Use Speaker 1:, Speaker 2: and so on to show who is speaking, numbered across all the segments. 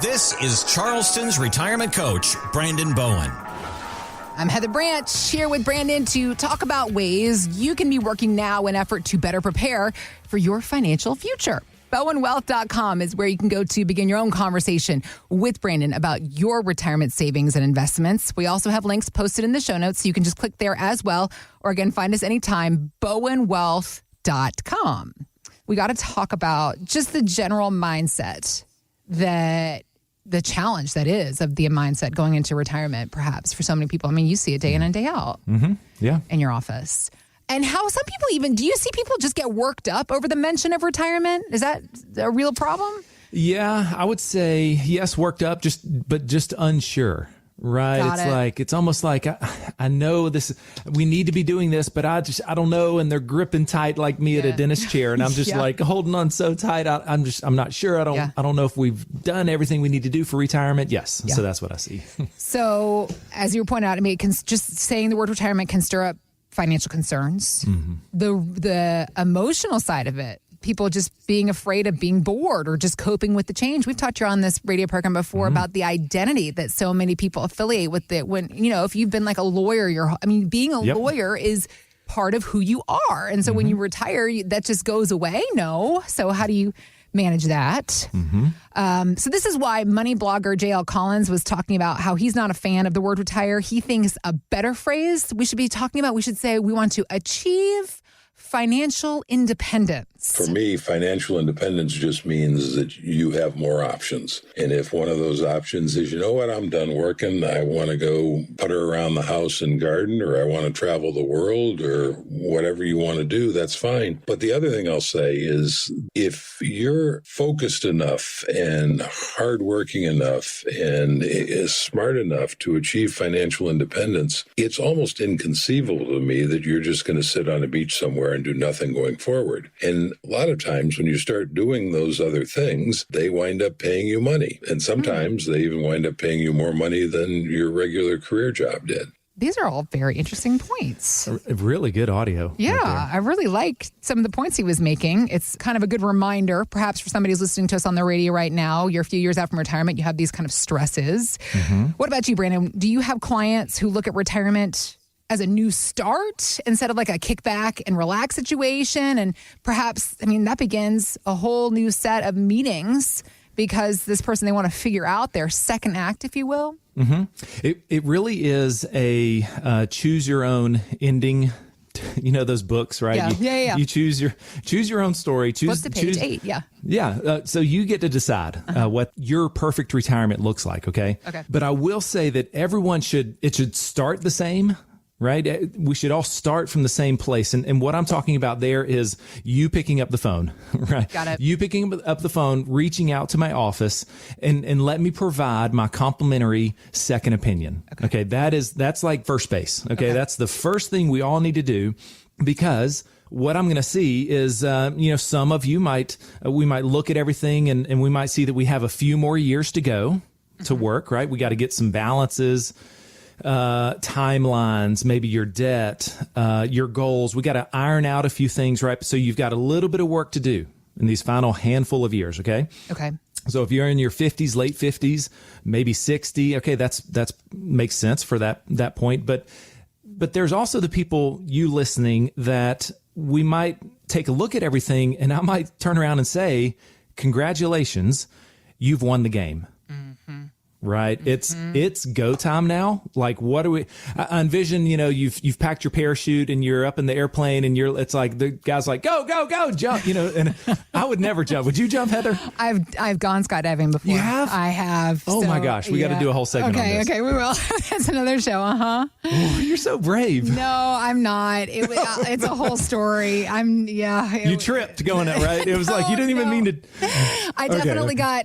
Speaker 1: This is Charleston's retirement coach, Brandon Bowen.
Speaker 2: I'm Heather Branch here with Brandon to talk about ways you can be working now in effort to better prepare for your financial future. BowenWealth.com is where you can go to begin your own conversation with Brandon about your retirement savings and investments. We also have links posted in the show notes, so you can just click there as well. Or again, find us anytime, BowenWealth.com. We got to talk about just the general mindset that the challenge that is of the mindset going into retirement, perhaps for so many people. I mean, you see it day in and day out in your office. And how some people even, do you see people just get worked up over the mention of retirement? Is that a real problem?
Speaker 3: Yeah, I would say yes, worked up, but just unsure. Right. It's almost like I know this, we need to be doing this, but I don't know. And they're gripping tight like me at a dentist chair. And I'm just like holding on so tight. I'm not sure. I don't know if we've done everything we need to do for retirement. Yes. Yeah. So that's what I see.
Speaker 2: So as you pointed out, I mean, just saying the word retirement can stir up financial concerns. Mm-hmm. The emotional side of it, people just being afraid of being bored or just coping with the change. We've talked here on this radio program before about the identity that so many people affiliate with it. When, if you've been like a lawyer, being a lawyer is part of who you are. And so when you retire, that just goes away. No. So how do you manage that? So this is why money blogger J.L. Collins was talking about how he's not a fan of the word retire. He thinks a better phrase we should say we want to achieve financial independence.
Speaker 4: For me, financial independence just means that you have more options. And if one of those options is, you know what, I'm done working, I want to go putter around the house and garden, or I want to travel the world, or whatever you want to do, that's fine. But the other thing I'll say is, if you're focused enough and hardworking enough and is smart enough to achieve financial independence, it's almost inconceivable to me that you're just going to sit on a beach somewhere and do nothing going forward. And a lot of times when you start doing those other things, they wind up paying you money. And sometimes they even wind up paying you more money than your regular career job did.
Speaker 2: These are all very interesting points.
Speaker 3: Really good audio.
Speaker 2: Yeah, right, I really like some of the points he was making. It's kind of a good reminder, perhaps for somebody who's listening to us on the radio right now, you're a few years out from retirement, you have these kind of stresses. What about you, Brandon? Do you have clients who look at retirement as a new start instead of like a kickback and relax situation? And perhaps, that begins a whole new set of meetings because this person, they want to figure out their second act, if you will. It
Speaker 3: really is a choose your own ending. You know those books, right?
Speaker 2: Yeah.
Speaker 3: You choose your own story.
Speaker 2: What's the page 8? Yeah.
Speaker 3: Yeah. So you get to decide what your perfect retirement looks like. Okay. But I will say that everyone should start the same. Right? We should all start from the same place. And what I'm talking about there is you picking up the phone, right?
Speaker 2: Got it.
Speaker 3: You picking up the phone, reaching out to my office and let me provide my complimentary second opinion. Okay. That's like first base. Okay. That's the first thing we all need to do, because what I'm going to see is, some of you we might look at everything and we might see that we have a few more years to go to work, right? We got to get some balances, timelines, maybe your debt, your goals. We got to iron out a few things, right? So you've got a little bit of work to do in these final handful of years. Okay. So if you're in your 50s, late 50s, maybe 60, okay, that's makes sense for that point. But there's also the people you listening that we might take a look at everything and I might turn around and say, congratulations, you've won the game. Right. It's go time now. Like, what do I envision, you've packed your parachute and you're up in the airplane and it's like the guy's like, go, jump, and I would never jump. Would you jump, Heather?
Speaker 2: I've gone skydiving before.
Speaker 3: You have?
Speaker 2: I have.
Speaker 3: Oh my gosh. We got to do a whole segment on this.
Speaker 2: Okay, we will. That's another show.
Speaker 3: Oh, you're so brave.
Speaker 2: No, I'm not. It's a whole story.
Speaker 3: You tripped going it, right? It was like, you didn't even mean to.
Speaker 2: I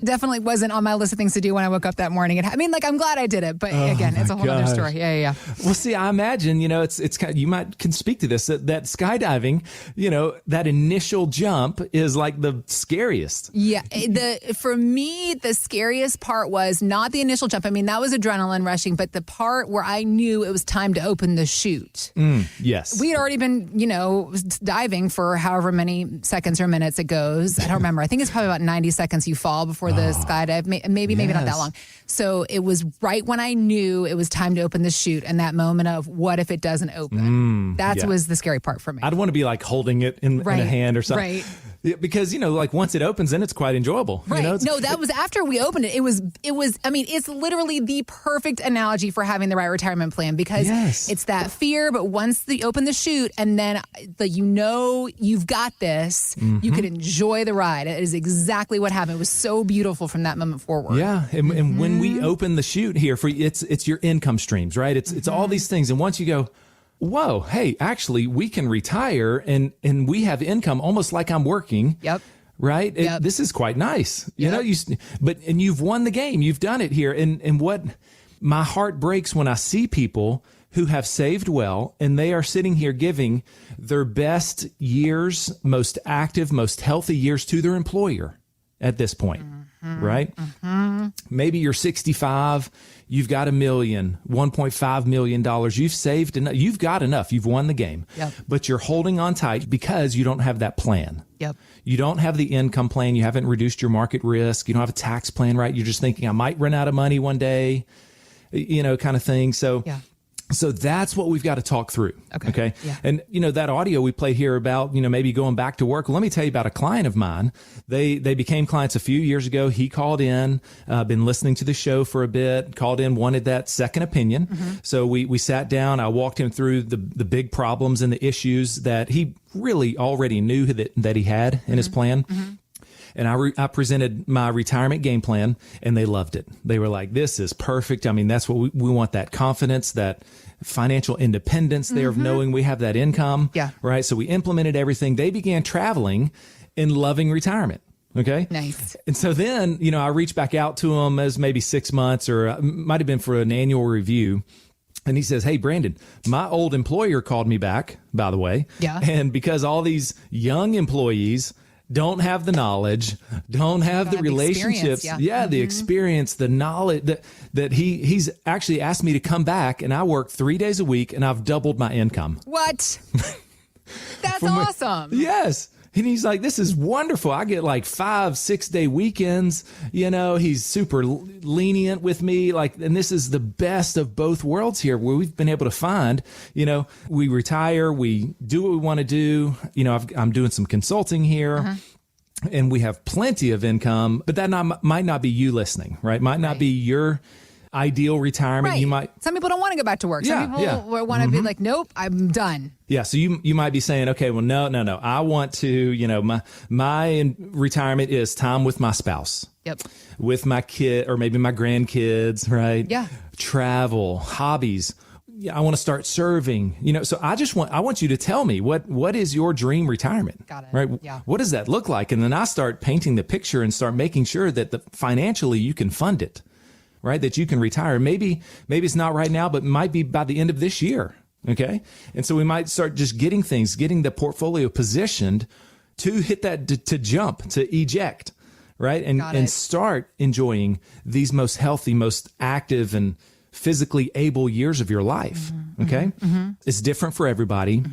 Speaker 2: definitely wasn't on my list of things to do when I woke up that morning. morning. I mean, like, I'm glad I did it, but again, it's a whole other story. Yeah.
Speaker 3: Well, see, I imagine, it's kind of, you can speak to this, that skydiving, that initial jump is like the scariest.
Speaker 2: Yeah. For me, the scariest part was not the initial jump. I mean, that was adrenaline rushing, but the part where I knew it was time to open the chute.
Speaker 3: Yes.
Speaker 2: We had already been, diving for however many seconds or minutes it goes. I don't remember. I think it's probably about 90 seconds you fall before the skydive. Maybe not that long. So it was right when I knew it was time to open the chute, and that moment of what if it doesn't open? That was the scary part for me.
Speaker 3: I'd want to be like holding it in a hand or something.
Speaker 2: Right.
Speaker 3: Because, like once it opens, then it's quite enjoyable.
Speaker 2: Right. No, that was after we opened it. It was, I mean, it's literally the perfect analogy for having the right retirement plan, because it's that fear, but once you open the chute and then you've got this, you can enjoy the ride. It is exactly what happened. It was so beautiful from that moment forward.
Speaker 3: Yeah. And when we open the chute here, it's your income streams, right? It's all these things. And once you go, whoa, hey, actually, we can retire and we have income almost like I'm working.
Speaker 2: Yep.
Speaker 3: Right?
Speaker 2: Yep.
Speaker 3: This is quite nice. And you've won the game. You've done it here. And what my heart breaks when I see people who have saved well and they are sitting here giving their best years, most active, most healthy years to their employer at this point. Right? Maybe you're 65. You've got $1 million, $1.5 million. You've saved enough. You've got enough. You've won the game.
Speaker 2: Yep.
Speaker 3: But you're holding on tight because you don't have that plan.
Speaker 2: Yep.
Speaker 3: You don't have the income plan. You haven't reduced your market risk. You don't have a tax plan, right? You're just thinking, I might run out of money one day, kind of thing. So that's what we've got to talk through. Okay.
Speaker 2: Yeah.
Speaker 3: And, that audio we played here about, maybe going back to work. Well, let me tell you about a client of mine. They became clients a few years ago. He called in, been listening to the show for a bit, called in, wanted that second opinion. So we sat down. I walked him through the big problems and the issues that he really already knew that he had in his plan. And I presented my retirement game plan, and they loved it. They were like, this is perfect. I mean, that's what we want, that confidence, that financial independence there of knowing we have that income.
Speaker 2: Yeah.
Speaker 3: Right. So we implemented everything. They began traveling and loving retirement. Okay.
Speaker 2: Nice.
Speaker 3: And so then, I reached back out to him as maybe 6 months, or it might have been for an annual review. And he says, hey, Brandon, my old employer called me back, by the way.
Speaker 2: Yeah.
Speaker 3: And because all these young employees don't have the knowledge, don't have the relationships. The experience, the knowledge that he's actually asked me to come back, and I work 3 days a week and I've doubled my income.
Speaker 2: What? That's awesome.
Speaker 3: Yes. And he's like, this is wonderful. I get like 5-6 day weekends. He's super lenient with me. And this is the best of both worlds here, where we've been able to find, we retire, we do what we want to do. I'm doing some consulting here. And we have plenty of income, but that might not be you listening, right? Might not be your ideal retirement.
Speaker 2: Right.
Speaker 3: You might.
Speaker 2: Some people don't want to go back to work. Some people want to be like, nope, I'm done.
Speaker 3: Yeah. So you might be saying, okay, well, no. I want to, my retirement is time with my spouse.
Speaker 2: Yep.
Speaker 3: With my kid, or maybe my grandkids, right?
Speaker 2: Yeah.
Speaker 3: Travel, hobbies. Yeah, I want to start serving, so I want you to tell me what is your dream retirement?
Speaker 2: Got it.
Speaker 3: Right.
Speaker 2: Yeah.
Speaker 3: What does that look like? And then I start painting the picture and start making sure that financially you can fund it, right? That you can retire. Maybe it's not right now, but it might be by the end of this year. Okay. And so we might start just getting the portfolio positioned to hit that, to jump, to eject, right? And start enjoying these most healthy, most active and physically able years of your life. Okay. It's different for everybody.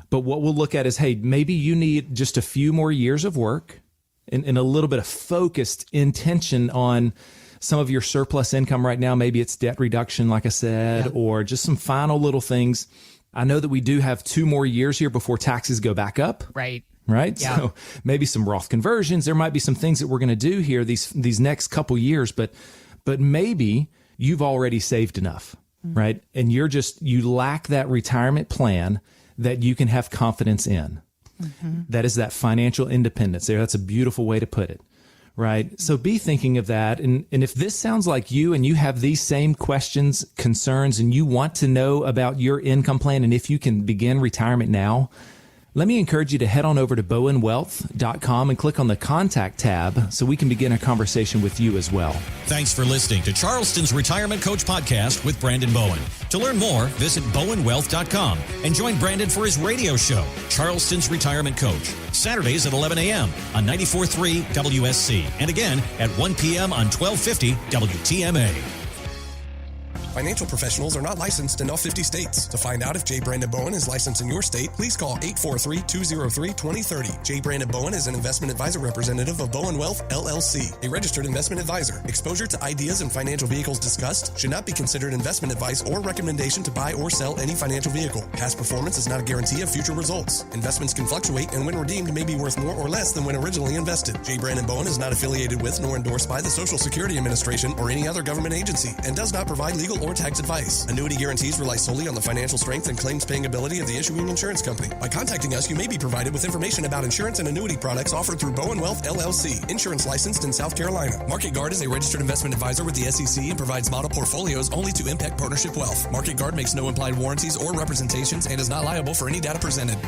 Speaker 3: But what we'll look at is, hey, maybe you need just a few more years of work and a little bit of focused intention on some of your surplus income right now. Maybe it's debt reduction, like I said, or just some final little things. I know that we do have 2 more years here before taxes go back up.
Speaker 2: Right.
Speaker 3: Yeah. So maybe some Roth conversions. There might be some things that we're going to do here these next couple years, but maybe you've already saved enough, right? And you lack that retirement plan that you can have confidence in. That is that financial independence there. That's a beautiful way to put it, right? So be thinking of that. And if this sounds like you and you have these same questions, concerns, and you want to know about your income plan and if you can begin retirement now, let me encourage you to head on over to bowenwealth.com and click on the Contact tab so we can begin a conversation with you as well.
Speaker 1: Thanks for listening to Charleston's Retirement Coach Podcast with Brandon Bowen. To learn more, visit bowenwealth.com and join Brandon for his radio show, Charleston's Retirement Coach, Saturdays at 11 a.m. on 94.3 WSC, and again at 1 p.m. on 1250 WTMA.
Speaker 5: Financial professionals are not licensed in all 50 states. To find out if J. Brandon Bowen is licensed in your state, please call 843-203-2030. J. Brandon Bowen is an investment advisor representative of Bowen Wealth, LLC, a registered investment advisor. Exposure to ideas and financial vehicles discussed should not be considered investment advice or recommendation to buy or sell any financial vehicle. Past performance is not a guarantee of future results. Investments can fluctuate and when redeemed may be worth more or less than when originally invested. J. Brandon Bowen is not affiliated with nor endorsed by the Social Security Administration or any other government agency and does not provide legal or tax advice. Annuity guarantees rely solely on the financial strength and claims paying ability of the issuing insurance company. By contacting us, you may be provided with information about insurance and annuity products offered through Bowen Wealth, LLC, insurance licensed in South Carolina. Market Guard is a registered investment advisor with the SEC and provides model portfolios only to Impact Partnership Wealth. Market Guard makes no implied warranties or representations and is not liable for any data presented.